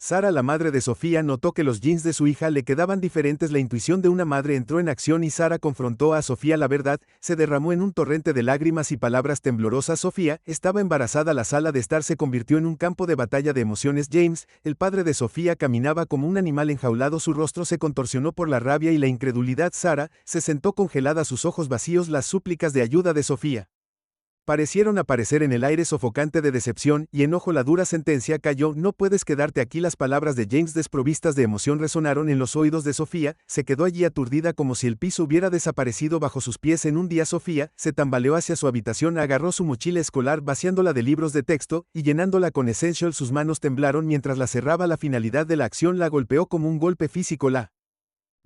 Sara, la madre de Sofía, notó que los jeans de su hija le quedaban diferentes. La intuición de una madre entró en acción y Sara confrontó a Sofía. La verdad se derramó en un torrente de lágrimas y palabras temblorosas. Sofía estaba embarazada. La sala de estar se convirtió en un campo de batalla de emociones. James, el padre de Sofía, caminaba como un animal enjaulado. Su rostro se contorsionó por la rabia y la incredulidad. Sara se sentó congelada, sus ojos vacíos. Las súplicas de ayuda de Sofía parecieron aparecer en el aire sofocante de decepción y enojo. La dura sentencia cayó: no puedes quedarte aquí. Las palabras de James, desprovistas de emoción, resonaron en los oídos de Sofía. Se quedó allí aturdida, como si el piso hubiera desaparecido bajo sus pies. En un día Sofía se tambaleó hacia su habitación, agarró su mochila escolar vaciándola de libros de texto y llenándola con Essential. Sus manos temblaron mientras la cerraba. La finalidad de la acción la golpeó como un golpe físico. La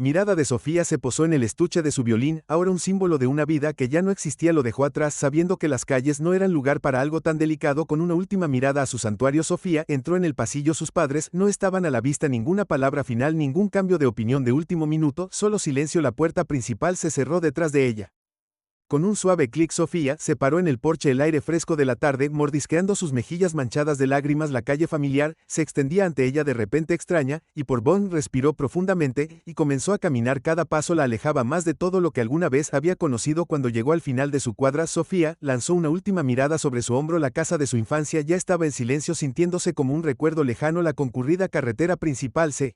mirada de Sofía se posó en el estuche de su violín, ahora un símbolo de una vida que ya no existía. Lo dejó atrás, sabiendo que las calles no eran lugar para algo tan delicado. Con una última mirada a su santuario, Sofía entró en el pasillo. Sus padres no estaban a la vista. Ninguna palabra final, ningún cambio de opinión de último minuto, solo silencio. La puerta principal se cerró detrás de ella. Con un suave clic, Sofía se paró en el porche. El aire fresco de la tarde mordisqueando sus mejillas manchadas de lágrimas. La calle familiar se extendía ante ella de repente extraña, y por Bond respiró profundamente y comenzó a caminar. Cada paso la alejaba más de todo lo que alguna vez había conocido. Cuando llegó al final de su cuadra, Sofía lanzó una última mirada sobre su hombro. La casa de su infancia ya estaba en silencio, sintiéndose como un recuerdo lejano. La concurrida carretera principal se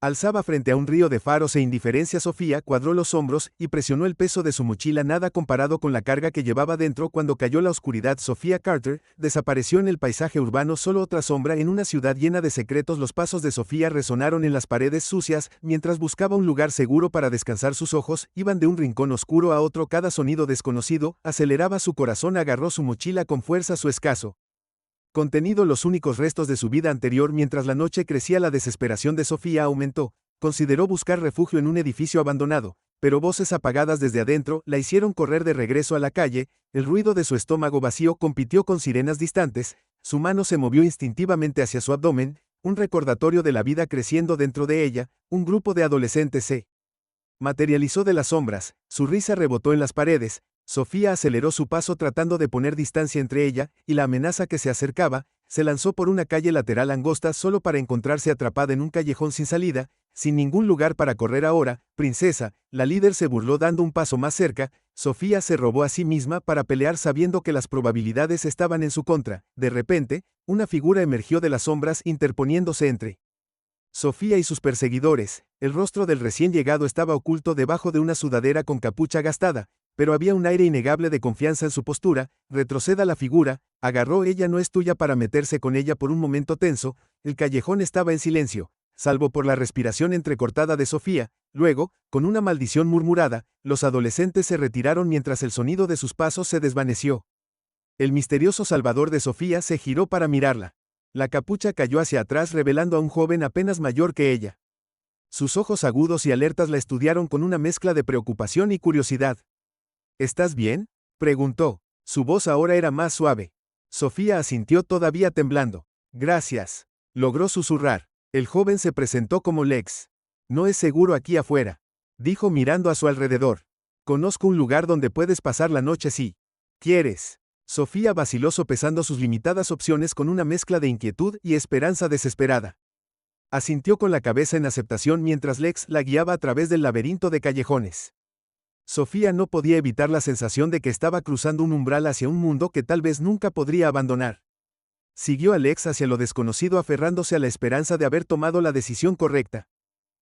alzaba frente a un río de faros e indiferencia. Sofía cuadró los hombros y presionó el peso de su mochila, nada comparado con la carga que llevaba dentro. Cuando cayó la oscuridad, Sofía Carter desapareció en el paisaje urbano, solo otra sombra en una ciudad llena de secretos. Los pasos de Sofía resonaron en las paredes sucias mientras buscaba un lugar seguro para descansar. Sus ojos iban de un rincón oscuro a otro, cada sonido desconocido aceleraba su corazón. Agarró su mochila con fuerza, su escaso contenido los únicos restos de su vida anterior. Mientras la noche crecía, la desesperación de Sofía aumentó. Consideró buscar refugio en un edificio abandonado, pero voces apagadas desde adentro la hicieron correr de regreso a la calle. El ruido de su estómago vacío compitió con sirenas distantes. Su mano se movió instintivamente hacia su abdomen, un recordatorio de la vida creciendo dentro de ella. Un grupo de adolescentes se materializó de las sombras, su risa rebotó en las paredes. Sofía aceleró su paso tratando de poner distancia entre ella y la amenaza que se acercaba. Se lanzó por una calle lateral angosta solo para encontrarse atrapada en un callejón sin salida, sin ningún lugar para correr ahora. Princesa, la líder se burló dando un paso más cerca. Sofía se robó a sí misma para pelear sabiendo que las probabilidades estaban en su contra. De repente, una figura emergió de las sombras, interponiéndose entre Sofía y sus perseguidores. El rostro del recién llegado estaba oculto debajo de una sudadera con capucha gastada, pero había un aire innegable de confianza en su postura. Retroceda. La figura agarró: ella no es tuya, para meterse con ella. Por un momento tenso, el callejón estaba en silencio, salvo por la respiración entrecortada de Sofía. Luego, con una maldición murmurada, los adolescentes se retiraron mientras el sonido de sus pasos se desvaneció. El misterioso salvador de Sofía se giró para mirarla. La capucha cayó hacia atrás, revelando a un joven apenas mayor que ella. Sus ojos agudos y alertas la estudiaron con una mezcla de preocupación y curiosidad. ¿Estás bien?, preguntó. Su voz ahora era más suave. Sofía asintió, todavía temblando. Gracias, logró susurrar. El joven se presentó como Lex. No es seguro aquí afuera, dijo mirando a su alrededor. Conozco un lugar donde puedes pasar la noche si quieres. Sofía vaciló, sopesando sus limitadas opciones con una mezcla de inquietud y esperanza desesperada. Asintió con la cabeza en aceptación mientras Lex la guiaba a través del laberinto de callejones. Sofía no podía evitar la sensación de que estaba cruzando un umbral hacia un mundo que tal vez nunca podría abandonar. Siguió a Lex hacia lo desconocido, aferrándose a la esperanza de haber tomado la decisión correcta.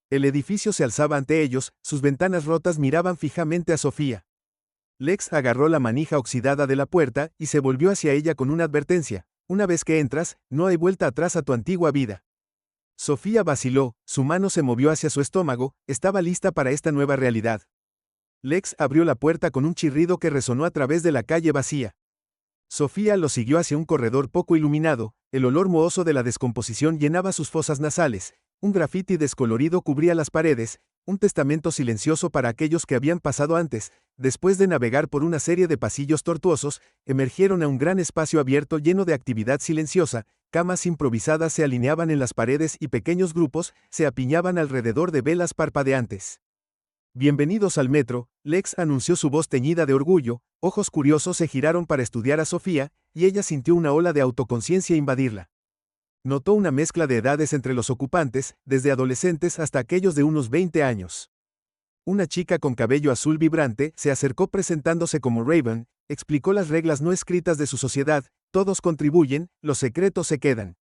El edificio se alzaba ante ellos, sus ventanas rotas miraban fijamente a Sofía. Lex agarró la manija oxidada de la puerta y se volvió hacia ella con una advertencia: una vez que entras, no hay vuelta atrás a tu antigua vida. Sofía vaciló, su mano se movió hacia su estómago, estaba lista para esta nueva realidad. Lex abrió la puerta con un chirrido que resonó a través de la calle vacía. Sofía lo siguió hacia un corredor poco iluminado. El olor mohoso de la descomposición llenaba sus fosas nasales. Un grafiti descolorido cubría las paredes, un testamento silencioso para aquellos que habían pasado antes. Después de navegar por una serie de pasillos tortuosos, emergieron a un gran espacio abierto lleno de actividad silenciosa. Camas improvisadas se alineaban en las paredes y pequeños grupos se apiñaban alrededor de velas parpadeantes. Bienvenidos al metro, Lex anunció, su voz teñida de orgullo. Ojos curiosos se giraron para estudiar a Sofía, y ella sintió una ola de autoconciencia invadirla. Notó una mezcla de edades entre los ocupantes, desde adolescentes hasta aquellos de unos 20 años. Una chica con cabello azul vibrante se acercó presentándose como Raven, explicó las reglas no escritas de su sociedad: todos contribuyen, los secretos se quedan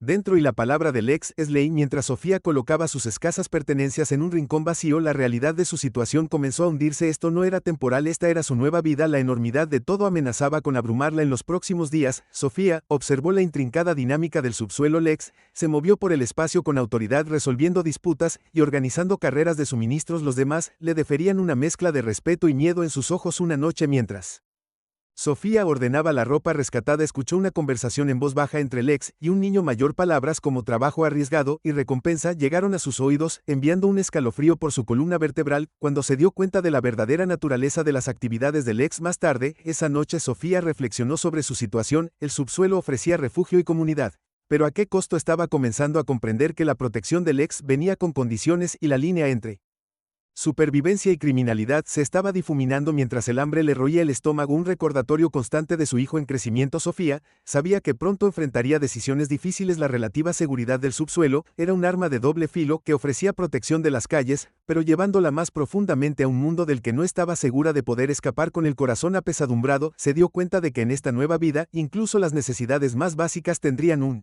dentro y la palabra del ex es ley. Mientras Sofía colocaba sus escasas pertenencias en un rincón vacío, la realidad de su situación comenzó a hundirse. Esto no era temporal, esta era su nueva vida. La enormidad de todo amenazaba con abrumarla en los próximos días. Sofía observó la intrincada dinámica del subsuelo. Lex se movió por el espacio con autoridad, resolviendo disputas y organizando carreras de suministros. Los demás le deferían una mezcla de respeto y miedo en sus ojos. Una noche, mientras Sofía ordenaba la ropa rescatada, escuchó una conversación en voz baja entre Lex y un niño mayor. Palabras como trabajo arriesgado y recompensa llegaron a sus oídos, enviando un escalofrío por su columna vertebral, cuando se dio cuenta de la verdadera naturaleza de las actividades de Lex. Más tarde, esa noche, Sofía reflexionó sobre su situación. El subsuelo ofrecía refugio y comunidad, pero ¿a qué costo? Estaba comenzando a comprender que la protección de Lex venía con condiciones y la línea entre supervivencia y criminalidad se estaba difuminando mientras el hambre le roía el estómago. Un recordatorio constante de su hijo en crecimiento. Sofía sabía que pronto enfrentaría decisiones difíciles. La relativa seguridad del subsuelo era un arma de doble filo que ofrecía protección de las calles, pero llevándola más profundamente a un mundo del que no estaba segura de poder escapar. Con el corazón apesadumbrado, se dio cuenta de que en esta nueva vida, incluso las necesidades más básicas tendrían un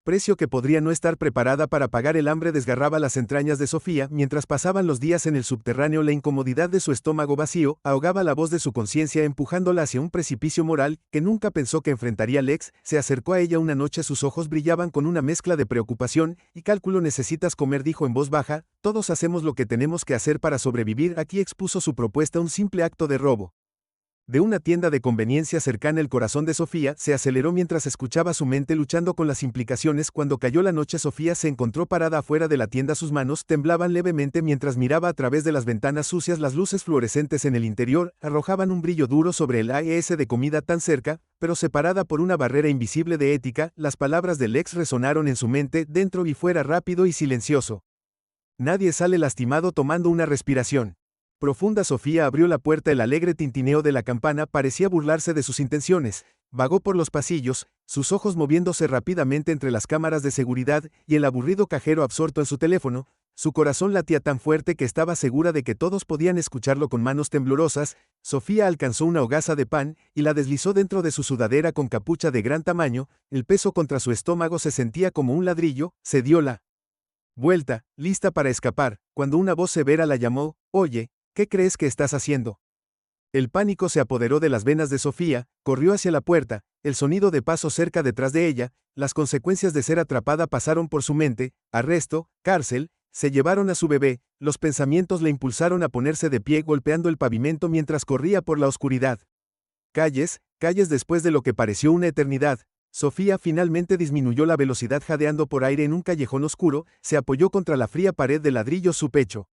precio que podría no estar preparada para pagar. El hambre desgarraba las entrañas de Sofía mientras pasaban los días en el subterráneo. La incomodidad de su estómago vacío ahogaba la voz de su conciencia, empujándola hacia un precipicio moral que nunca pensó que enfrentaría. Lex se acercó a ella una noche, sus ojos brillaban con una mezcla de preocupación y cálculo. Necesitas comer, dijo en voz baja, todos hacemos lo que tenemos que hacer para sobrevivir. Aquí expuso su propuesta: un simple acto de robo de una tienda de conveniencia cercana. El corazón de Sofía se aceleró mientras escuchaba su mente luchando con las implicaciones. Cuando cayó la noche, Sofía se encontró parada afuera de la tienda. Sus manos temblaban levemente mientras miraba a través de las ventanas sucias. Las luces fluorescentes en el interior arrojaban un brillo duro sobre el AES de comida, tan cerca, pero separada por una barrera invisible de ética. Las palabras del ex resonaron en su mente, dentro y fuera, rápido y silencioso. Nadie sale lastimado. Tomando una respiración profunda, Sofía abrió la puerta. El alegre tintineo de la campana parecía burlarse de sus intenciones. Vagó por los pasillos, sus ojos moviéndose rápidamente entre las cámaras de seguridad y el aburrido cajero absorto en su teléfono. Su corazón latía tan fuerte que estaba segura de que todos podían escucharlo. Con manos temblorosas, Sofía alcanzó una hogaza de pan y la deslizó dentro de su sudadera con capucha de gran tamaño. El peso contra su estómago se sentía como un ladrillo. Se dio la vuelta, lista para escapar, cuando una voz severa la llamó: oye, ¿qué crees que estás haciendo? El pánico se apoderó de las venas de Sofía, corrió hacia la puerta, el sonido de pasos cerca detrás de ella. Las consecuencias de ser atrapada pasaron por su mente: arresto, cárcel. Se llevaron a su bebé. Los pensamientos le impulsaron a ponerse de pie, golpeando el pavimento mientras corría por la oscuridad. Calles, calles. Después de lo que pareció una eternidad, Sofía finalmente disminuyó la velocidad. Jadeando por aire en un callejón oscuro, se apoyó contra la fría pared de ladrillos. Su pecho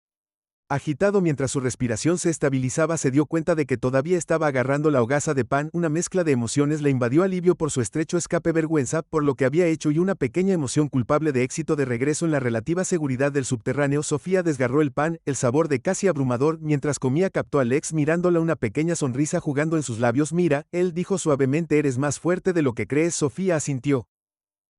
agitado mientras su respiración se estabilizaba, se dio cuenta de que todavía estaba agarrando la hogaza de pan. Una mezcla de emociones le invadió: alivio por su estrecho escape, vergüenza por lo que había hecho y una pequeña emoción culpable de éxito. De regreso en la relativa seguridad del subterráneo, Sofía desgarró el pan. El sabor de casi abrumador. Mientras comía, captó a Lex mirándola, una pequeña sonrisa jugando en sus labios. Mira, él dijo suavemente, eres más fuerte de lo que crees. Sofía asintió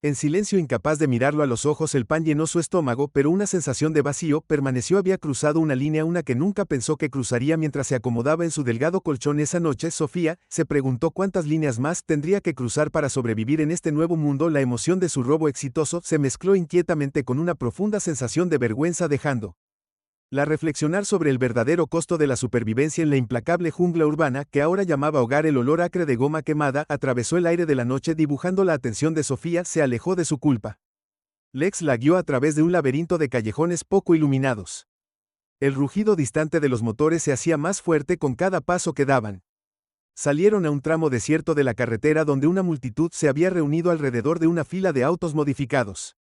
en silencio, incapaz de mirarlo a los ojos. El pan llenó su estómago, pero una sensación de vacío permaneció. Había cruzado una línea, una que nunca pensó que cruzaría. Mientras se acomodaba en su delgado colchón esa noche, Sofía se preguntó cuántas líneas más tendría que cruzar para sobrevivir en este nuevo mundo. La emoción de su robo exitoso se mezcló inquietamente con una profunda sensación de vergüenza, dejando la reflexionar sobre el verdadero costo de la supervivencia en la implacable jungla urbana que ahora llamaba hogar. El olor acre de goma quemada atravesó el aire de la noche, dibujando la atención de Sofía. Se alejó de su culpa. Lex la guió a través de un laberinto de callejones poco iluminados. El rugido distante de los motores se hacía más fuerte con cada paso que daban. Salieron a un tramo desierto de la carretera donde una multitud se había reunido alrededor de una fila de autos modificados.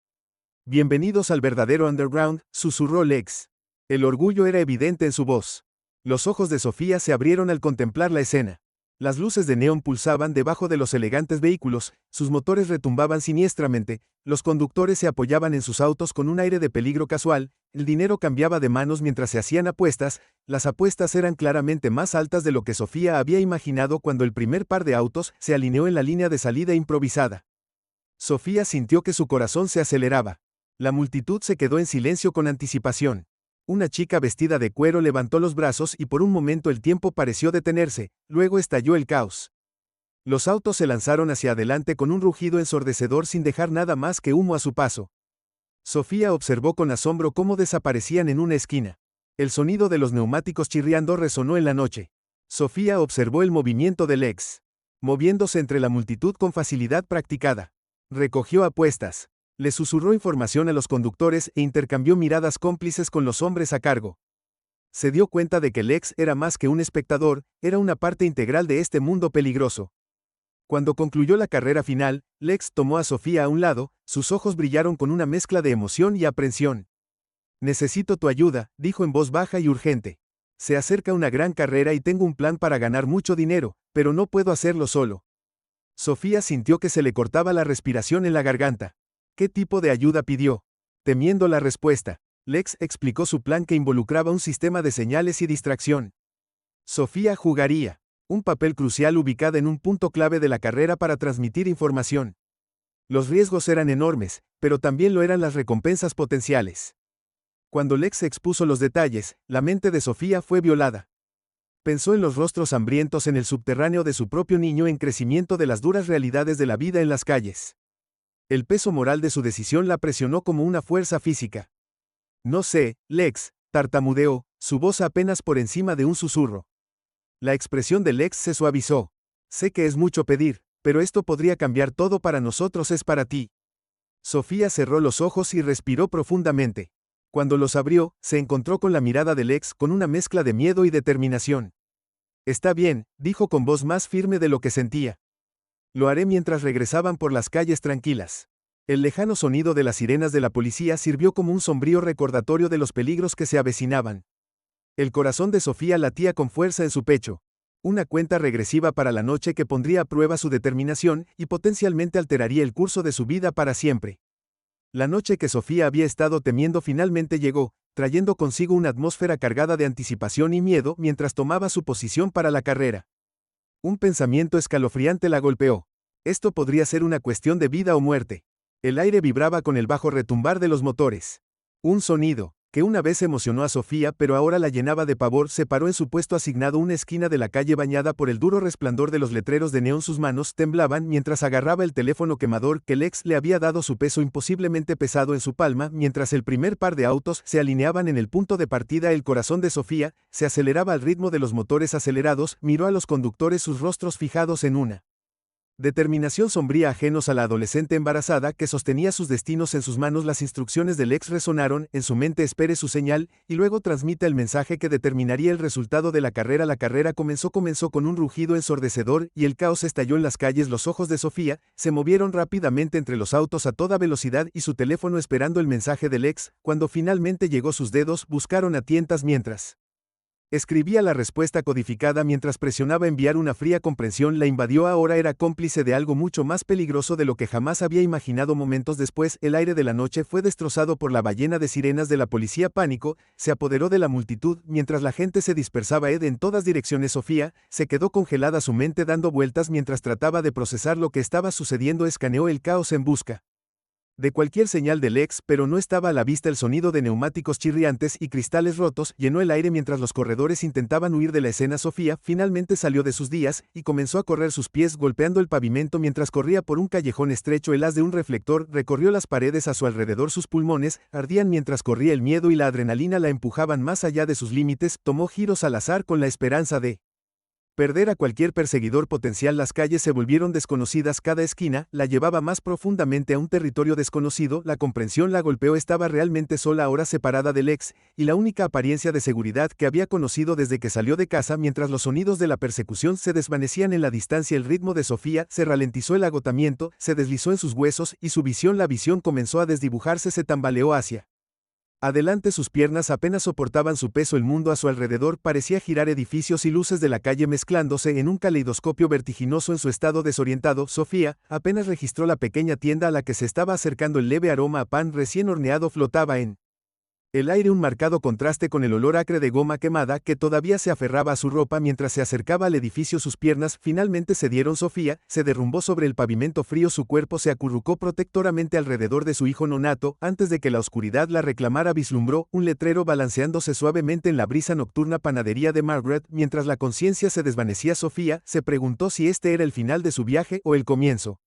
Bienvenidos al verdadero underground, susurró Lex. El orgullo era evidente en su voz. Los ojos de Sofía se abrieron al contemplar la escena. Las luces de neón pulsaban debajo de los elegantes vehículos, sus motores retumbaban siniestramente, los conductores se apoyaban en sus autos con un aire de peligro casual. El dinero cambiaba de manos mientras se hacían apuestas. Las apuestas eran claramente más altas de lo que Sofía había imaginado cuando el primer par de autos se alineó en la línea de salida improvisada. Sofía sintió que su corazón se aceleraba. La multitud se quedó en silencio con anticipación. Una chica vestida de cuero levantó los brazos y por un momento el tiempo pareció detenerse, luego estalló el caos. Los autos se lanzaron hacia adelante con un rugido ensordecedor sin dejar nada más que humo a su paso. Sofía observó con asombro cómo desaparecían en una esquina. El sonido de los neumáticos chirriando resonó en la noche. Sofía observó el movimiento del ex, moviéndose entre la multitud con facilidad practicada. Recogió apuestas. Le susurró información a los conductores e intercambió miradas cómplices con los hombres a cargo. Se dio cuenta de que el ex era más que un espectador, era una parte integral de este mundo peligroso. Cuando concluyó la carrera final, Lex tomó a Sofía a un lado, sus ojos brillaron con una mezcla de emoción y aprensión. Necesito tu ayuda, dijo en voz baja y urgente. Se acerca una gran carrera y tengo un plan para ganar mucho dinero, pero no puedo hacerlo solo. Sofía sintió que se le cortaba la respiración en la garganta. ¿Qué tipo de ayuda pidió? Temiendo la respuesta, Lex explicó su plan que involucraba un sistema de señales y distracción. Sofía jugaría un papel crucial ubicada en un punto clave de la carrera para transmitir información. Los riesgos eran enormes, pero también lo eran las recompensas potenciales. Cuando Lex expuso los detalles, la mente de Sofía fue violada. Pensó en los rostros hambrientos en el subterráneo de su propio niño en crecimiento de las duras realidades de la vida en las calles. El peso moral de su decisión la presionó como una fuerza física. No sé, Lex, tartamudeó, su voz apenas por encima de un susurro. La expresión de Lex se suavizó. Sé que es mucho pedir, pero esto podría cambiar todo para nosotros, es para ti. Sofía cerró los ojos y respiró profundamente. Cuando los abrió, se encontró con la mirada de Lex con una mezcla de miedo y determinación. Está bien, dijo con voz más firme de lo que sentía. Lo haré mientras regresaban por las calles tranquilas. El lejano sonido de las sirenas de la policía sirvió como un sombrío recordatorio de los peligros que se avecinaban. El corazón de Sofía latía con fuerza en su pecho. Una cuenta regresiva para la noche que pondría a prueba su determinación y potencialmente alteraría el curso de su vida para siempre. La noche que Sofía había estado temiendo finalmente llegó, trayendo consigo una atmósfera cargada de anticipación y miedo mientras tomaba su posición para la carrera. Un pensamiento escalofriante la golpeó. Esto podría ser una cuestión de vida o muerte. El aire vibraba con el bajo retumbar de los motores. Un sonido que una vez emocionó a Sofía pero ahora la llenaba de pavor, se paró en su puesto asignado una esquina de la calle bañada por el duro resplandor de los letreros de neón. Sus manos temblaban mientras agarraba el teléfono quemador que Lex le había dado, su peso imposiblemente pesado en su palma, mientras el primer par de autos se alineaban en el punto de partida. El corazón de Sofía se aceleraba al ritmo de los motores acelerados, miró a los conductores, sus rostros fijados en una determinación sombría, ajenos a la adolescente embarazada que sostenía sus destinos en sus manos. Las instrucciones del ex resonaron en su mente: espere su señal, y luego transmita el mensaje que determinaría el resultado de la carrera. La carrera comenzó con un rugido ensordecedor, y el caos estalló en las calles. Los ojos de Sofía se movieron rápidamente entre los autos a toda velocidad y su teléfono esperando el mensaje del ex. Cuando finalmente llegó, sus dedos buscaron a tientas mientras escribía la respuesta codificada. Mientras presionaba enviar, una fría comprensión la invadió. Ahora era cómplice de algo mucho más peligroso de lo que jamás había imaginado. Momentos después, el aire de la noche fue destrozado por la ballena de sirenas de la policía. Pánico se apoderó de la multitud mientras la gente se dispersaba en todas direcciones. Sofía se quedó congelada, su mente dando vueltas mientras trataba de procesar lo que estaba sucediendo. Escaneó el caos en busca de cualquier señal del ex, pero no estaba a la vista. El sonido de neumáticos chirriantes y cristales rotos llenó el aire mientras los corredores intentaban huir de la escena. Sofía finalmente salió de sus días y comenzó a correr, sus pies golpeando el pavimento mientras corría por un callejón estrecho. El haz de un reflector recorrió las paredes a su alrededor, sus pulmones ardían mientras corría. El miedo y la adrenalina la empujaban más allá de sus límites. Tomó giros al azar con la esperanza de perder a cualquier perseguidor potencial. Las calles se volvieron desconocidas, cada esquina la llevaba más profundamente a un territorio desconocido. La comprensión la golpeó, estaba realmente sola, ahora separada del ex, y la única apariencia de seguridad que había conocido desde que salió de casa. Mientras los sonidos de la persecución se desvanecían en la distancia, el ritmo de Sofía se ralentizó, el agotamiento se deslizó en sus huesos y su visión, la visión comenzó a desdibujarse, se tambaleó hacia adelante, sus piernas apenas soportaban su peso. El mundo a su alrededor parecía girar, edificios y luces de la calle mezclándose en un caleidoscopio vertiginoso. En su estado desorientado, Sofía apenas registró la pequeña tienda a la que se estaba acercando. El leve aroma a pan recién horneado flotaba en El aire un marcado contraste con el olor acre de goma quemada que todavía se aferraba a su ropa mientras se acercaba al edificio. Sus piernas finalmente cedieron. Sofía se derrumbó sobre el pavimento frío. Su cuerpo se acurrucó protectoramente alrededor de su hijo nonato antes de que la oscuridad la reclamara. Vislumbró un letrero balanceándose suavemente en la brisa nocturna. Panadería de Margaret. Mientras la conciencia se desvanecía, Sofía se preguntó si este era el final de su viaje o el comienzo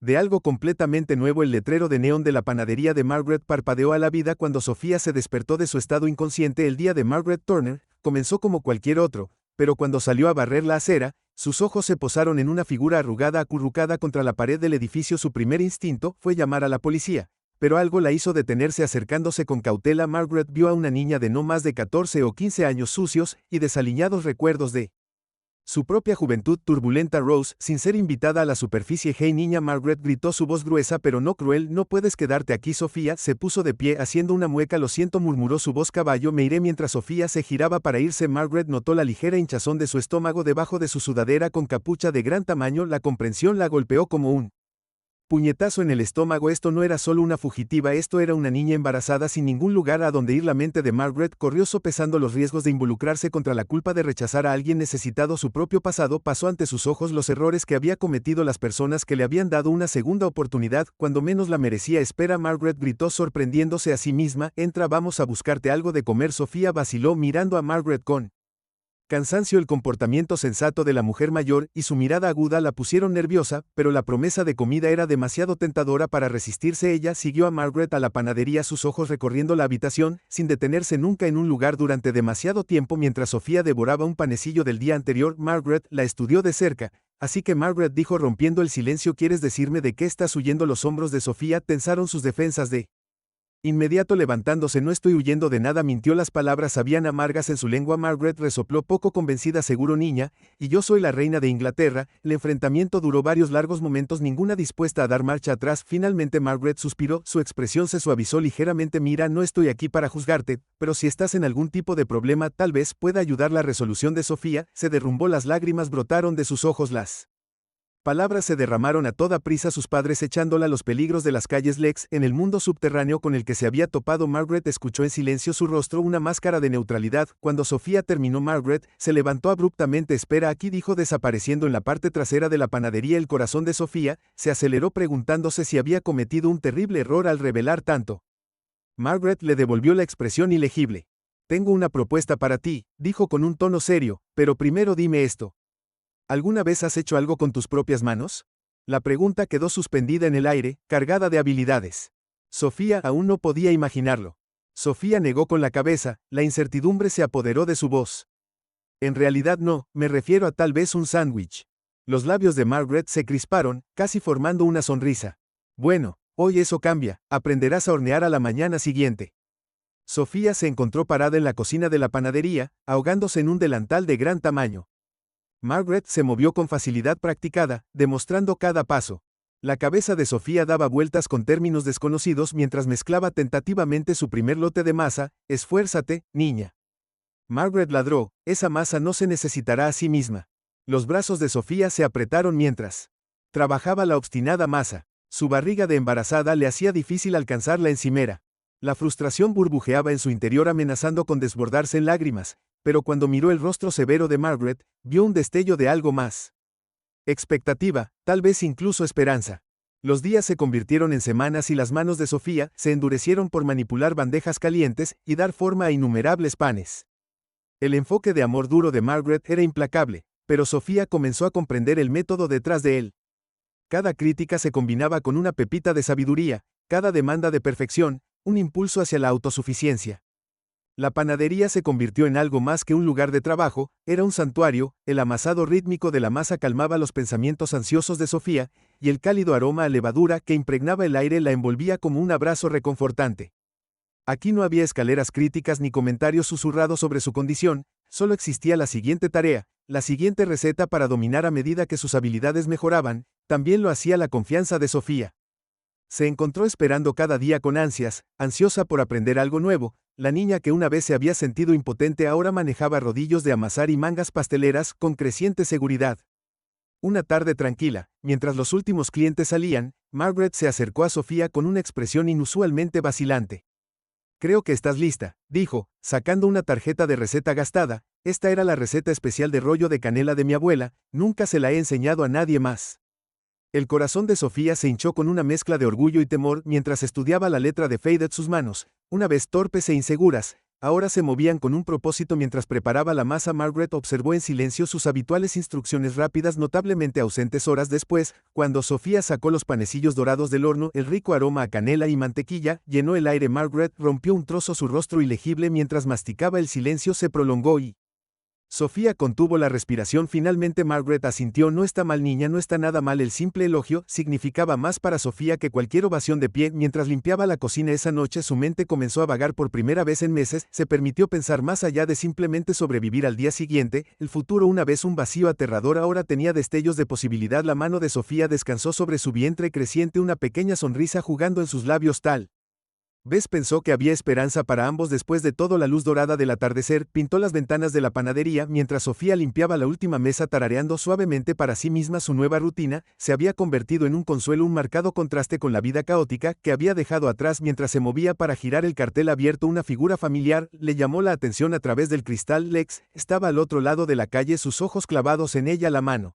de algo completamente nuevo. El letrero de neón de la panadería de Margaret parpadeó a la vida cuando Sofía se despertó de su estado inconsciente. El día de Margaret Turner comenzó como cualquier otro, pero cuando salió a barrer la acera, sus ojos se posaron en una figura arrugada acurrucada contra la pared del edificio. Su primer instinto fue llamar a la policía, pero algo la hizo detenerse. Acercándose con cautela, Margaret vio a una niña de no más de 14 o 15 años, sucios y desaliñados recuerdos de su propia juventud turbulenta. Rose, sin ser invitada a la superficie. Hey niña, Margaret gritó, su voz gruesa pero no cruel, no puedes quedarte aquí. Sofía se puso de pie haciendo una mueca. Lo siento, murmuró su voz caballo, me iré. Mientras Sofía se giraba para irse, Margaret notó la ligera hinchazón de su estómago debajo de su sudadera con capucha de gran tamaño. La comprensión la golpeó como un puñetazo en el estómago. Esto no era solo una fugitiva, esto era una niña embarazada sin ningún lugar a donde ir. La mente de Margaret corrió sopesando los riesgos de involucrarse contra la culpa de rechazar a alguien necesitado. Su propio pasado pasó ante sus ojos, los errores que había cometido, las personas que le habían dado una segunda oportunidad cuando menos la merecía. Espera, Margaret gritó sorprendiéndose a sí misma, entra, vamos a buscarte algo de comer. Sofía vaciló mirando a Margaret con cansancio. El comportamiento sensato de la mujer mayor y su mirada aguda la pusieron nerviosa, pero la promesa de comida era demasiado tentadora para resistirse. Ella siguió a Margaret a la panadería, sus ojos recorriendo la habitación, sin detenerse nunca en un lugar durante demasiado tiempo mientras Sofía devoraba un panecillo del día anterior. Margaret la estudió de cerca, así que Margaret dijo rompiendo el silencio, ¿quieres decirme de qué estás huyendo? Los hombros de Sofía tensaron sus defensas de inmediato levantándose. No estoy huyendo de nada, mintió. Las palabras sabían amargas en su lengua. Margaret resopló poco convencida, seguro niña, y yo soy la reina de Inglaterra. El enfrentamiento duró varios largos momentos, ninguna dispuesta a dar marcha atrás. Finalmente Margaret suspiró, su expresión se suavizó ligeramente. Mira, no estoy aquí para juzgarte, pero si estás en algún tipo de problema tal vez pueda ayudar. La resolución de Sofía se derrumbó, las lágrimas brotaron de sus ojos, las palabras se derramaron a toda prisa, sus padres echándola a los peligros de las calles Lex en el mundo subterráneo con el que se había topado. Margaret escuchó en silencio, su rostro una máscara de neutralidad. Cuando Sofía terminó, Margaret se levantó abruptamente. Espera aquí, dijo desapareciendo en la parte trasera de la panadería. El corazón de Sofía se aceleró preguntándose si había cometido un terrible error al revelar tanto. Margaret le devolvió la expresión ilegible. Tengo una propuesta para ti, dijo con un tono serio, pero primero dime esto. ¿Alguna vez has hecho algo con tus propias manos? La pregunta quedó suspendida en el aire, cargada de habilidades. Sofía aún no podía imaginarlo. Sofía negó con la cabeza, la incertidumbre se apoderó de su voz. En realidad no, me refiero a tal vez un sándwich. Los labios de Margaret se crisparon, casi formando una sonrisa. Bueno, hoy eso cambia, aprenderás a hornear a la mañana siguiente. Sofía se encontró parada en la cocina de la panadería, ahogándose en un delantal de gran tamaño. Margaret se movió con facilidad practicada, demostrando cada paso. La cabeza de Sofía daba vueltas con términos desconocidos mientras mezclaba tentativamente su primer lote de masa. Esfuérzate, niña. Margaret ladró, esa masa no se necesitará a sí misma. Los brazos de Sofía se apretaron mientras trabajaba la obstinada masa. Su barriga de embarazada le hacía difícil alcanzar la encimera. La frustración burbujeaba en su interior amenazando con desbordarse en lágrimas, pero cuando miró el rostro severo de Margaret, vio un destello de algo más. Expectativa, tal vez incluso esperanza. Los días se convirtieron en semanas y las manos de Sofía se endurecieron por manipular bandejas calientes y dar forma a innumerables panes. El enfoque de amor duro de Margaret era implacable, pero Sofía comenzó a comprender el método detrás de él. Cada crítica se combinaba con una pepita de sabiduría, cada demanda de perfección, un impulso hacia la autosuficiencia. La panadería se convirtió en algo más que un lugar de trabajo, era un santuario. El amasado rítmico de la masa calmaba los pensamientos ansiosos de Sofía, y el cálido aroma a levadura que impregnaba el aire la envolvía como un abrazo reconfortante. Aquí no había escaleras críticas ni comentarios susurrados sobre su condición, solo existía la siguiente tarea, la siguiente receta para dominar a medida que sus habilidades mejoraban. También lo hacía la confianza de Sofía. Se encontró esperando cada día con ansias, ansiosa por aprender algo nuevo. La niña que una vez se había sentido impotente ahora manejaba rodillos de amasar y mangas pasteleras con creciente seguridad. Una tarde tranquila, mientras los últimos clientes salían, Margaret se acercó a Sofía con una expresión inusualmente vacilante. Creo que estás lista, dijo, sacando una tarjeta de receta gastada. Esta era la receta especial de rollo de canela de mi abuela, nunca se la he enseñado a nadie más. El corazón de Sofía se hinchó con una mezcla de orgullo y temor mientras estudiaba la letra de Faded. Sus manos, una vez torpes e inseguras, ahora se movían con un propósito mientras preparaba la masa. Margaret observó en silencio sus habituales instrucciones rápidas, notablemente ausentes horas después, cuando Sofía sacó los panecillos dorados del horno. El rico aroma a canela y mantequilla llenó el aire. Margaret rompió un trozo, su rostro ilegible mientras masticaba. El silencio se prolongó y Sofía contuvo la respiración. Finalmente Margaret asintió. No está mal, niña, no está nada mal. El simple elogio significaba más para Sofía que cualquier ovación de pie. Mientras limpiaba la cocina esa noche, su mente comenzó a vagar por primera vez en meses. Se permitió pensar más allá de simplemente sobrevivir al día siguiente. El futuro, una vez un vacío aterrador, ahora tenía destellos de posibilidad. La mano de Sofía descansó sobre su vientre creciente, una pequeña sonrisa jugando en sus labios. Tal vez pensó que había esperanza para ambos. Después de todo, la luz dorada del atardecer pintó las ventanas de la panadería mientras Sofía limpiaba la última mesa, tarareando suavemente para sí misma. Su nueva rutina se había convertido en un consuelo, un marcado contraste con la vida caótica que había dejado atrás. Mientras se movía para girar el cartel abierto, una figura familiar le llamó la atención a través del cristal. Lex estaba al otro lado de la calle, sus ojos clavados en ella. La mano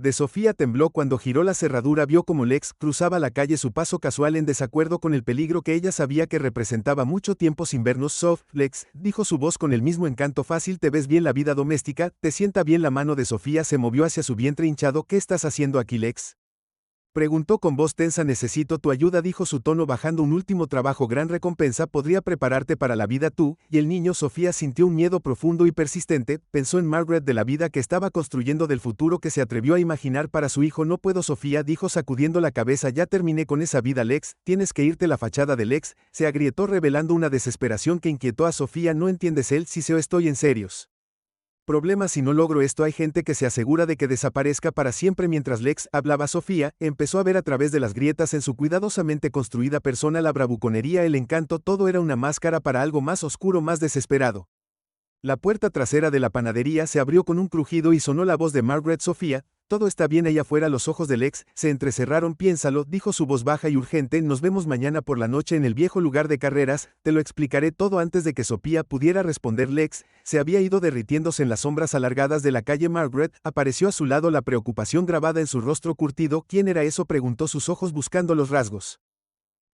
de Sofía tembló cuando giró la cerradura. Vio como Lex cruzaba la calle, su paso casual en desacuerdo con el peligro que ella sabía que representaba. Mucho tiempo sin vernos, Sof. Lex, dijo su voz con el mismo encanto fácil. ¿Te ves bien? La vida doméstica te sienta bien. La mano de Sofía se movió hacia su vientre hinchado. ¿Qué estás haciendo aquí, Lex?, preguntó con voz tensa. Necesito tu ayuda, dijo su tono bajando. Un último trabajo, gran recompensa, podría prepararte para la vida. Tú y el niño. Sofía sintió un miedo profundo y persistente. Pensó en Margaret, de la vida que estaba construyendo, del futuro que se atrevió a imaginar para su hijo. No puedo, Sofía, dijo sacudiendo la cabeza. Ya terminé con esa vida, Lex, tienes que irte. La fachada de Lex se agrietó, revelando una desesperación que inquietó a Sofía. ¿No entiendes? Él sí, se estoy en serios problemas si no logro esto. Hay gente que se asegura de que desaparezca para siempre. Mientras Lex hablaba, Sofía empezó a ver a través de las grietas en su cuidadosamente construida persona. La bravuconería, el encanto, todo era una máscara para algo más oscuro, más desesperado. La puerta trasera de la panadería se abrió con un crujido y sonó la voz de Margaret. Sofía, todo está bien allá afuera. Los ojos de Lex se entrecerraron. Piénsalo, dijo su voz baja y urgente. Nos vemos mañana por la noche en el viejo lugar de carreras. Te lo explicaré todo. Antes de que Sofía pudiera responder, Lex se había ido derritiéndose en las sombras alargadas de la calle. Margaret apareció a su lado, la preocupación grabada en su rostro curtido. ¿Quién era eso?, preguntó, sus ojos buscando los rasgos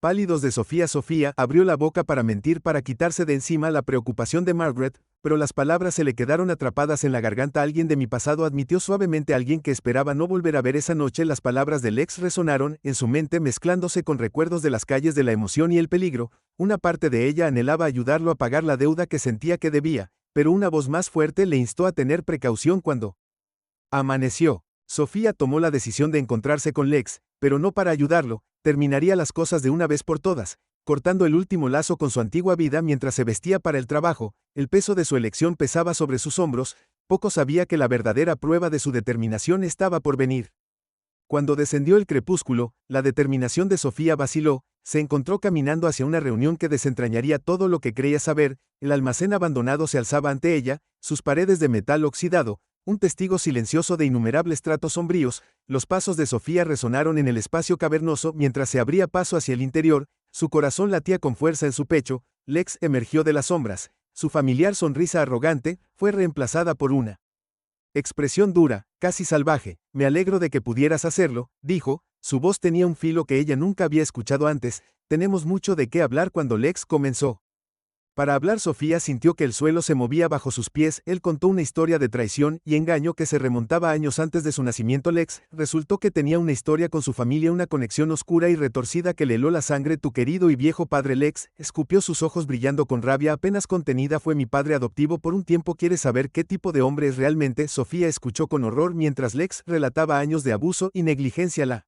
pálidos de Sofía. Sofía abrió la boca para mentir, para quitarse de encima la preocupación de Margaret, pero las palabras se le quedaron atrapadas en la garganta. Alguien de mi pasado, admitió suavemente, alguien que esperaba no volver a ver esa noche. Las palabras de Lex resonaron en su mente, mezclándose con recuerdos de las calles, de la emoción y el peligro. Una parte de ella anhelaba ayudarlo a pagar la deuda que sentía que debía, pero una voz más fuerte le instó a tener precaución. Cuando amaneció, Sofía tomó la decisión de encontrarse con Lex, pero no para ayudarlo. Terminaría las cosas de una vez por todas, cortando el último lazo con su antigua vida. Mientras se vestía para el trabajo, el peso de su elección pesaba sobre sus hombros. Poco sabía que la verdadera prueba de su determinación estaba por venir. Cuando descendió el crepúsculo, la determinación de Sofía vaciló. Se encontró caminando hacia una reunión que desentrañaría todo lo que creía saber. El almacén abandonado se alzaba ante ella, sus paredes de metal oxidado, un testigo silencioso de innumerables tratos sombríos. Los pasos de Sofía resonaron en el espacio cavernoso mientras se abría paso hacia el interior. Su corazón latía con fuerza en su pecho. Lex emergió de las sombras. Su familiar sonrisa arrogante fue reemplazada por una expresión dura, casi salvaje. Me alegro de que pudieras hacerlo, dijo. Su voz tenía un filo que ella nunca había escuchado antes. Tenemos mucho de qué hablar. Cuando Lex comenzó para hablar, Sofía sintió que el suelo se movía bajo sus pies. Él contó una historia de traición y engaño que se remontaba a años antes de su nacimiento. Lex resultó que tenía una historia con su familia, una conexión oscura y retorcida que le heló la sangre. Tu querido y viejo padre. Lex escupió, sus ojos brillando con rabia apenas contenida. Fue mi padre adoptivo por un tiempo. ¿Quieres saber qué tipo de hombre es realmente? Sofía escuchó con horror mientras Lex relataba años de abuso y negligencia. La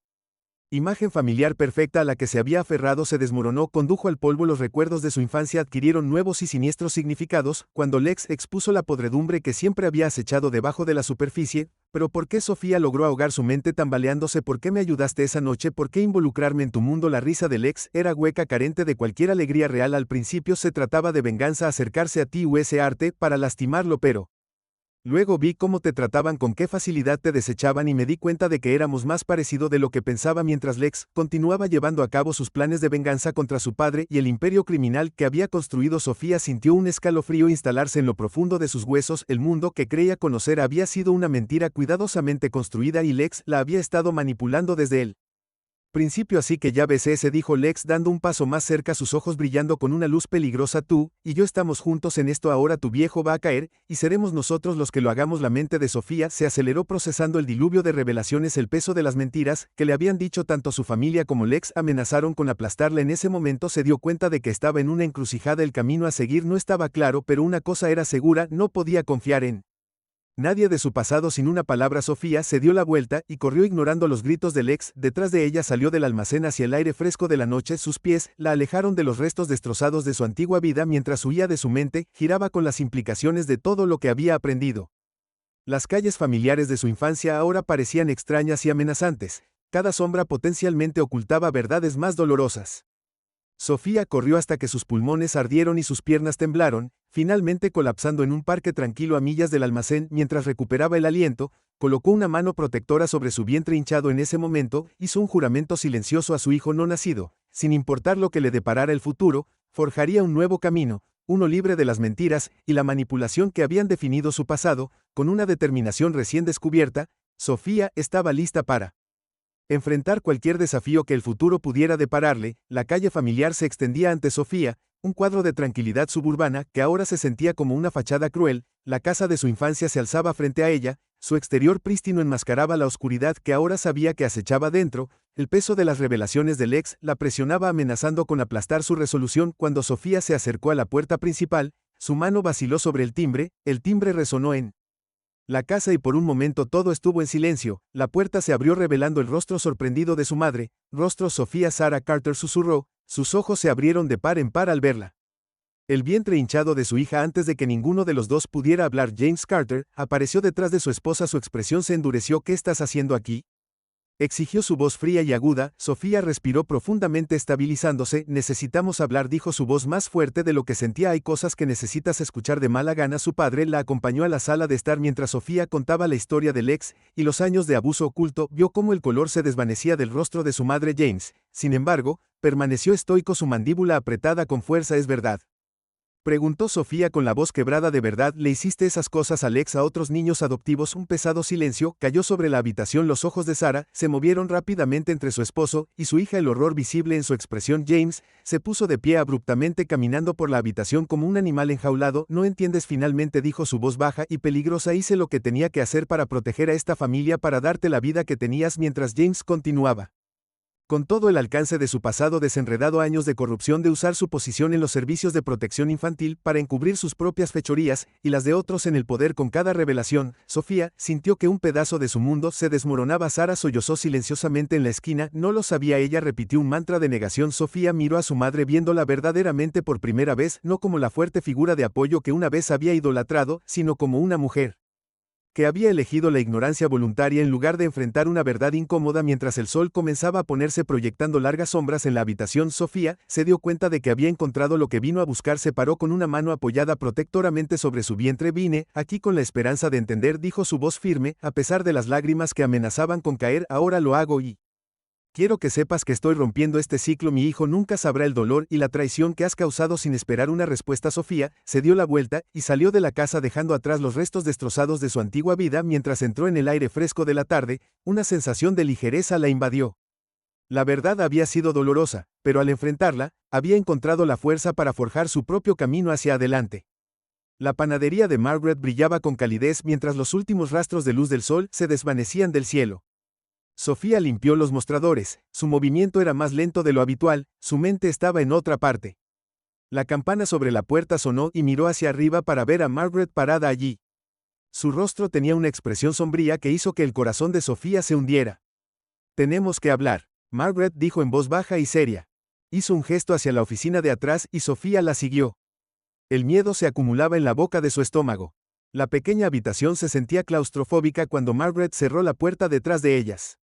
imagen familiar perfecta a la que se había aferrado se desmoronó, condujo al polvo. Los recuerdos de su infancia adquirieron nuevos y siniestros significados cuando Lex expuso la podredumbre que siempre había acechado debajo de la superficie. Pero ¿por qué? Sofía logró ahogar su mente tambaleándose. ¿Por qué me ayudaste esa noche? ¿Por qué involucrarme en tu mundo? La risa de Lex era hueca, carente de cualquier alegría real. Al principio se trataba de venganza, acercarse a ti, ese arte para lastimarlo, pero Luego vi cómo te trataban, con qué facilidad te desechaban y me di cuenta de que éramos más parecido de lo que pensaba mientras Lex continuaba llevando a cabo sus planes de venganza contra su padre y el imperio criminal que había construido. Sofía sintió un escalofrío instalarse en lo profundo de sus huesos. El mundo que creía conocer había sido una mentira cuidadosamente construida y Lex la había estado manipulando desde él principio. Así que ya ves, se dijo Lex dando un paso más cerca, sus ojos brillando con una luz peligrosa. Tú y yo estamos juntos en esto. Ahora tu viejo va a caer, y seremos nosotros los que lo hagamos. La mente de Sofía se aceleró procesando el diluvio de revelaciones. El peso de las mentiras que le habían dicho tanto su familia como Lex amenazaron con aplastarla. En ese momento se dio cuenta de que estaba en una encrucijada. El camino a seguir no estaba claro, pero una cosa era segura: no podía confiar en nadie de su pasado. Sin una palabra, Sofía se dio la vuelta y corrió ignorando los gritos de Lex. Detrás de ella salió del almacén hacia el aire fresco de la noche. Sus pies la alejaron de los restos destrozados de su antigua vida. Mientras huía de su mente, giraba con las implicaciones de todo lo que había aprendido. Las calles familiares de su infancia ahora parecían extrañas y amenazantes. Cada sombra potencialmente ocultaba verdades más dolorosas. Sofía corrió hasta que sus pulmones ardieron y sus piernas temblaron, finalmente colapsando en un parque tranquilo a millas del almacén. Mientras recuperaba el aliento, colocó una mano protectora sobre su vientre hinchado. En ese momento, hizo un juramento silencioso a su hijo no nacido: sin importar lo que le deparara el futuro, forjaría un nuevo camino, uno libre de las mentiras y la manipulación que habían definido su pasado. Con una determinación recién descubierta, Sofía estaba lista para enfrentar cualquier desafío que el futuro pudiera depararle. La calle familiar se extendía ante Sofía, un cuadro de tranquilidad suburbana que ahora se sentía como una fachada cruel. La casa de su infancia se alzaba frente a ella, su exterior prístino enmascaraba la oscuridad que ahora sabía que acechaba dentro. El peso de las revelaciones del ex la presionaba, amenazando con aplastar su resolución. Cuando Sofía se acercó a la puerta principal, su mano vaciló sobre el timbre resonó en la casa y por un momento todo estuvo en silencio. La puerta se abrió revelando el rostro sorprendido de su madre. Rostro. Sofía. Sarah Carter susurró. Sus ojos se abrieron de par en par al verla. El vientre hinchado de su hija. Antes de que ninguno de los dos pudiera hablar, James Carter apareció detrás de su esposa. Su expresión se endureció. ¿Qué estás haciendo aquí?, exigió su voz fría y aguda. Sofía respiró profundamente, estabilizándose. Necesitamos hablar, dijo su voz más fuerte de lo que sentía. Hay cosas que necesitas escuchar de mala gana. Su padre la acompañó a la sala de estar mientras Sofía contaba la historia del ex y los años de abuso oculto. Vio cómo el color se desvanecía del rostro de su madre. James, sin embargo, permaneció estoico, su mandíbula apretada con fuerza. ¿Es verdad?, preguntó Sofía con la voz quebrada. ¿De verdad le hiciste esas cosas a Lex, a otros niños adoptivos? Un pesado silencio cayó sobre la habitación. Los ojos de Sarah se movieron rápidamente entre su esposo y su hija, el horror visible en su expresión. James se puso de pie abruptamente, caminando por la habitación como un animal enjaulado. No entiendes, finalmente dijo su voz baja y peligrosa. Hice lo que tenía que hacer para proteger a esta familia, para darte la vida que tenías. Mientras James continuaba con todo el alcance de su pasado desenredado, años de corrupción, de usar su posición en los servicios de protección infantil para encubrir sus propias fechorías y las de otros en el poder. Con cada revelación, Sofía sintió que un pedazo de su mundo se desmoronaba. Sara sollozó silenciosamente en la esquina. No lo sabía. Ella repitió un mantra de negación. Sofía miró a su madre, viéndola verdaderamente por primera vez, no como la fuerte figura de apoyo que una vez había idolatrado, sino como una mujer que había elegido la ignorancia voluntaria en lugar de enfrentar una verdad incómoda. Mientras el sol comenzaba a ponerse, proyectando largas sombras en la habitación, Sofía se dio cuenta de que había encontrado lo que vino a buscar. Se paró con una mano apoyada protectoramente sobre su vientre. Vine aquí con la esperanza de entender, dijo su voz firme, a pesar de las lágrimas que amenazaban con caer. Ahora lo hago y quiero que sepas que estoy rompiendo este ciclo. Mi hijo nunca sabrá el dolor y la traición que has causado. Sin esperar una respuesta, Sofía se dio la vuelta y salió de la casa, dejando atrás los restos destrozados de su antigua vida. Mientras entró en el aire fresco de la tarde, una sensación de ligereza la invadió. La verdad había sido dolorosa, pero al enfrentarla, había encontrado la fuerza para forjar su propio camino hacia adelante. La panadería de Margaret brillaba con calidez mientras los últimos rastros de luz del sol se desvanecían del cielo. Sofía limpió los mostradores. Su movimiento era más lento de lo habitual, su mente estaba en otra parte. La campana sobre la puerta sonó y miró hacia arriba para ver a Margaret parada allí. Su rostro tenía una expresión sombría que hizo que el corazón de Sofía se hundiera. Tenemos que hablar, Margaret dijo en voz baja y seria. Hizo un gesto hacia la oficina de atrás y Sofía la siguió. El miedo se acumulaba en la boca de su estómago. La pequeña habitación se sentía claustrofóbica cuando Margaret cerró la puerta detrás de ellas.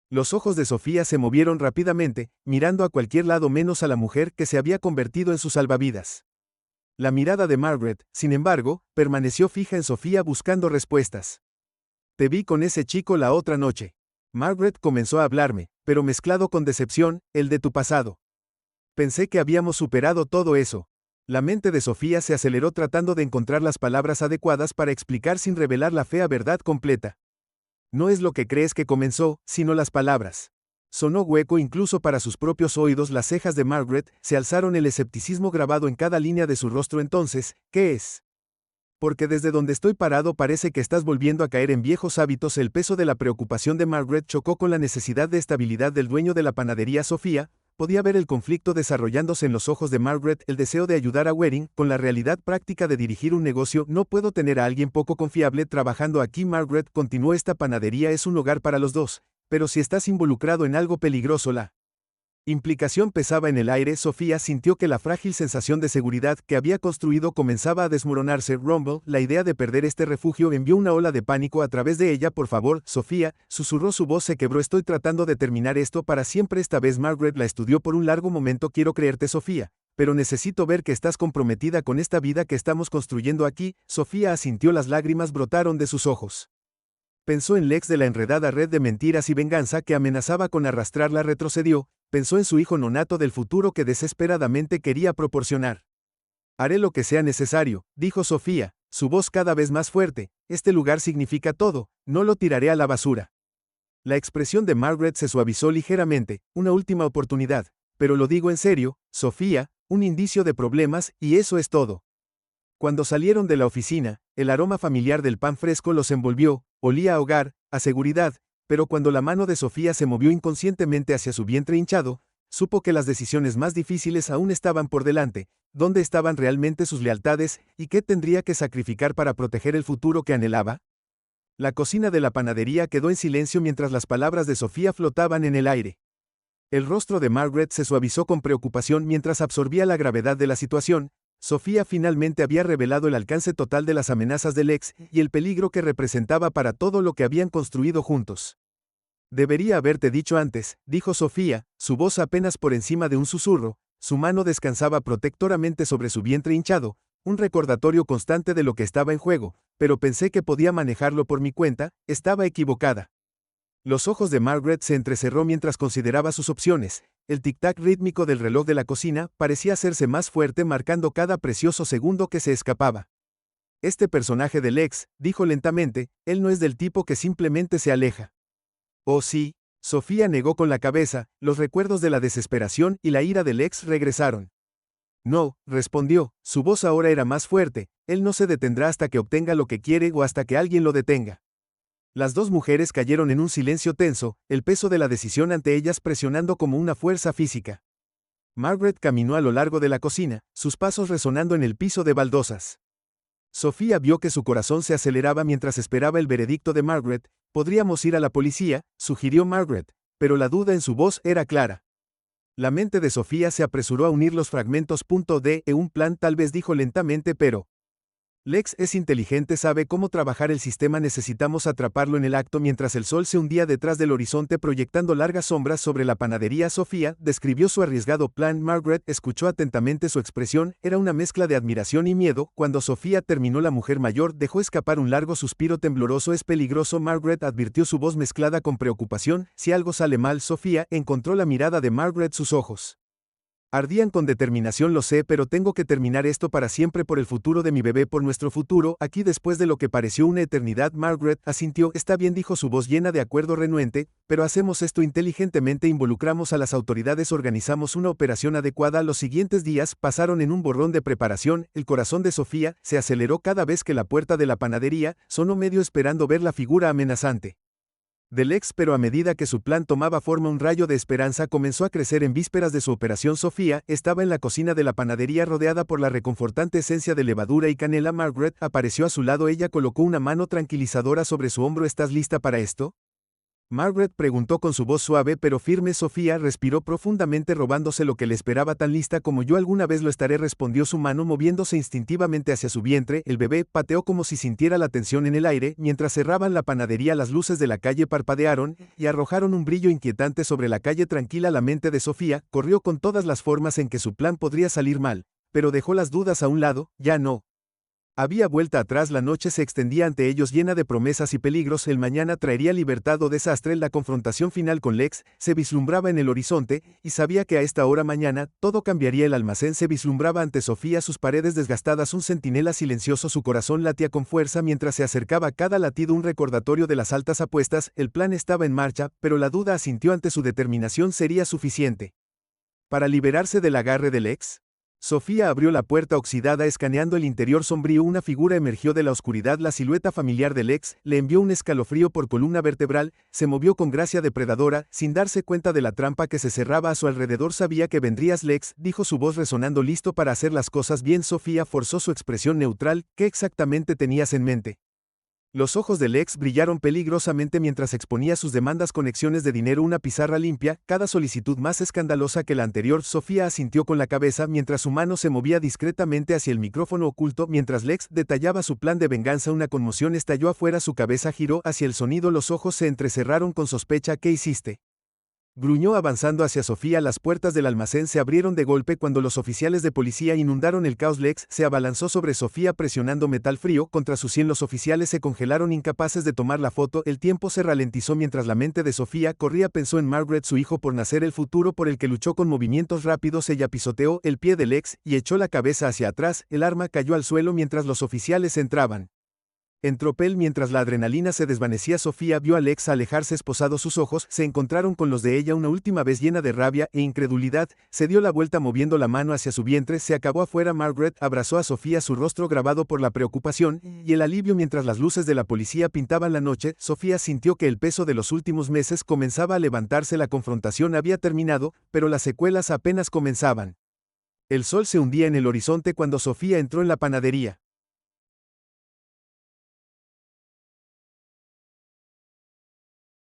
Los ojos de Sofía se movieron rápidamente, mirando a cualquier lado menos a la mujer que se había convertido en su salvavidas. La mirada de Margaret, sin embargo, permaneció fija en Sofía buscando respuestas. Te vi con ese chico la otra noche. Margaret comenzó a hablarme, pero mezclado con decepción, el de tu pasado. Pensé que habíamos superado todo eso. La mente de Sofía se aceleró tratando de encontrar las palabras adecuadas para explicar sin revelar la fea verdad completa. No es lo que crees que comenzó, sino las palabras. Sonó hueco incluso para sus propios oídos. Las cejas de Margaret se alzaron, el escepticismo grabado en cada línea de su rostro. Entonces, ¿qué es? Porque desde donde estoy parado parece que estás volviendo a caer en viejos hábitos. El peso de la preocupación de Margaret chocó con la necesidad de estabilidad del dueño de la panadería. Sofía podía ver el conflicto desarrollándose en los ojos de Margaret, el deseo de ayudar a Waring, con la realidad práctica de dirigir un negocio. No puedo tener a alguien poco confiable trabajando aquí. Margaret continuó, esta panadería es un hogar para los dos, pero si estás involucrado en algo peligroso, la implicación pesaba en el aire. Sofía sintió que la frágil sensación de seguridad que había construido comenzaba a desmoronarse. Rumble, la idea de perder este refugio envió una ola de pánico a través de ella. Por favor, Sofía, susurró, su voz se quebró. Estoy tratando de terminar esto para siempre. Esta vez Margaret la estudió por un largo momento. Quiero creerte, Sofía, pero necesito ver que estás comprometida con esta vida que estamos construyendo aquí. Sofía asintió, las lágrimas brotaron de sus ojos. Pensó en Lex, de la enredada red de mentiras y venganza que amenazaba con arrastrarla. Retrocedió. Pensó en su hijo nonato del futuro que desesperadamente quería proporcionar. Haré lo que sea necesario, dijo Sofía, su voz cada vez más fuerte. Este lugar significa todo, no lo tiraré a la basura. La expresión de Margaret se suavizó ligeramente. Una última oportunidad. Pero lo digo en serio, Sofía, un indicio de problemas, y eso es todo. Cuando salieron de la oficina, el aroma familiar del pan fresco los envolvió. Olía a hogar, a seguridad, pero cuando la mano de Sofía se movió inconscientemente hacia su vientre hinchado, supo que las decisiones más difíciles aún estaban por delante. ¿Dónde estaban realmente sus lealtades, y qué tendría que sacrificar para proteger el futuro que anhelaba? La cocina de la panadería quedó en silencio mientras las palabras de Sofía flotaban en el aire. El rostro de Margaret se suavizó con preocupación mientras absorbía la gravedad de la situación. Sofía finalmente había revelado el alcance total de las amenazas del ex y el peligro que representaba para todo lo que habían construido juntos. Debería haberte dicho antes, dijo Sofía, su voz apenas por encima de un susurro. Su mano descansaba protectoramente sobre su vientre hinchado, un recordatorio constante de lo que estaba en juego, pero pensé que podía manejarlo por mi cuenta. Estaba equivocada. Los ojos de Margaret se entrecerró mientras consideraba sus opciones. El tic-tac rítmico del reloj de la cocina parecía hacerse más fuerte, marcando cada precioso segundo que se escapaba. Este personaje del ex, dijo lentamente, él no es del tipo que simplemente se aleja. Oh sí, Sofía negó con la cabeza. Los recuerdos de la desesperación y la ira del ex regresaron. No, respondió, su voz ahora era más fuerte, él no se detendrá hasta que obtenga lo que quiere o hasta que alguien lo detenga. Las dos mujeres cayeron en un silencio tenso, el peso de la decisión ante ellas presionando como una fuerza física. Margaret caminó a lo largo de la cocina, sus pasos resonando en el piso de baldosas. Sofía vio que su corazón se aceleraba mientras esperaba el veredicto de Margaret. Podríamos ir a la policía, sugirió Margaret, pero la duda en su voz era clara. La mente de Sofía se apresuró a unir los fragmentos. Un plan, tal vez, dijo lentamente, pero Lex es inteligente, sabe cómo trabajar el sistema. Necesitamos atraparlo en el acto. Mientras el sol se hundía detrás del horizonte proyectando largas sombras sobre la panadería, Sofía describió su arriesgado plan. Margaret escuchó atentamente, su expresión era una mezcla de admiración y miedo. Cuando Sofía terminó, la mujer mayor dejó escapar un largo suspiro tembloroso. Es peligroso, Margaret advirtió, su voz mezclada con preocupación. Si algo sale mal, Sofía encontró la mirada de Margaret, sus ojos ardían con determinación. Lo sé, pero tengo que terminar esto para siempre, por el futuro de mi bebé, por nuestro futuro, aquí. Después de lo que pareció una eternidad, Margaret asintió. Está bien, dijo, su voz llena de acuerdo renuente, pero hacemos esto inteligentemente, involucramos a las autoridades, organizamos una operación adecuada. Los siguientes días pasaron en un borrón de preparación. El corazón de Sofía se aceleró cada vez que la puerta de la panadería sonó, medio esperando ver la figura amenazante del ex, pero a medida que su plan tomaba forma, un rayo de esperanza comenzó a crecer. En vísperas de su operación, Sofía estaba en la cocina de la panadería rodeada por la reconfortante esencia de levadura y canela. Margaret apareció a su lado, ella colocó una mano tranquilizadora sobre su hombro. ¿Estás lista para esto?, Margaret preguntó con su voz suave pero firme. Sofía respiró profundamente, robándose lo que le esperaba. Tan lista como yo alguna vez lo estaré, respondió, su mano moviéndose instintivamente hacia su vientre. El bebé pateó como si sintiera la tensión en el aire. Mientras cerraban la panadería, las luces de la calle parpadearon y arrojaron un brillo inquietante sobre la calle tranquila. La mente de Sofía corrió con todas las formas en que su plan podría salir mal, pero dejó las dudas a un lado, ya no. Había vuelta atrás, la noche se extendía ante ellos llena de promesas y peligros, el mañana traería libertad o desastre, la confrontación final con Lex se vislumbraba en el horizonte, y sabía que a esta hora mañana todo cambiaría. El almacén se vislumbraba ante Sofía, sus paredes desgastadas, un centinela silencioso, su corazón latía con fuerza mientras se acercaba cada latido un recordatorio de las altas apuestas. El plan estaba en marcha, pero la duda asintió ante su determinación. ¿Sería suficiente para liberarse del agarre de Lex? Sofía abrió la puerta oxidada, escaneando el interior sombrío. Una figura emergió de la oscuridad, la silueta familiar de Lex le envió un escalofrío por columna vertebral, se movió con gracia depredadora, sin darse cuenta de la trampa que se cerraba a su alrededor. Sabía que vendrías, Lex, dijo su voz resonando, listo para hacer las cosas bien. Sofía forzó su expresión neutral. ¿Qué exactamente tenías en mente? Los ojos de Lex brillaron peligrosamente mientras exponía sus demandas: conexiones de dinero, una pizarra limpia, cada solicitud más escandalosa que la anterior. Sofía asintió con la cabeza mientras su mano se movía discretamente hacia el micrófono oculto. Mientras Lex detallaba su plan de venganza, una conmoción estalló afuera, su cabeza giró hacia el sonido, los ojos se entrecerraron con sospecha. ¿Qué hiciste?, gruñó avanzando hacia Sofía. Las puertas del almacén se abrieron de golpe cuando los oficiales de policía inundaron el caos. Lex se abalanzó sobre Sofía presionando metal frío contra su sien. Los oficiales se congelaron, incapaces de tomar la foto. El tiempo se ralentizó mientras la mente de Sofía corría. Pensó en Margaret, su hijo por nacer, el futuro por el que luchó con movimientos rápidos. Ella pisoteó el pie de Lex y echó la cabeza hacia atrás. El arma cayó al suelo mientras los oficiales entraban en tropel. Mientras la adrenalina se desvanecía, Sofía vio a Lex alejarse, esposados. Sus ojos se encontraron con los de ella una última vez, llena de rabia e incredulidad. Se dio la vuelta moviendo la mano hacia su vientre. Se acabó afuera. Margaret abrazó a Sofía, su rostro grabado por la preocupación y el alivio mientras las luces de la policía pintaban la noche. Sofía sintió que el peso de los últimos meses comenzaba a levantarse. La confrontación había terminado, pero las secuelas apenas comenzaban. El sol se hundía en el horizonte cuando Sofía entró en la panadería.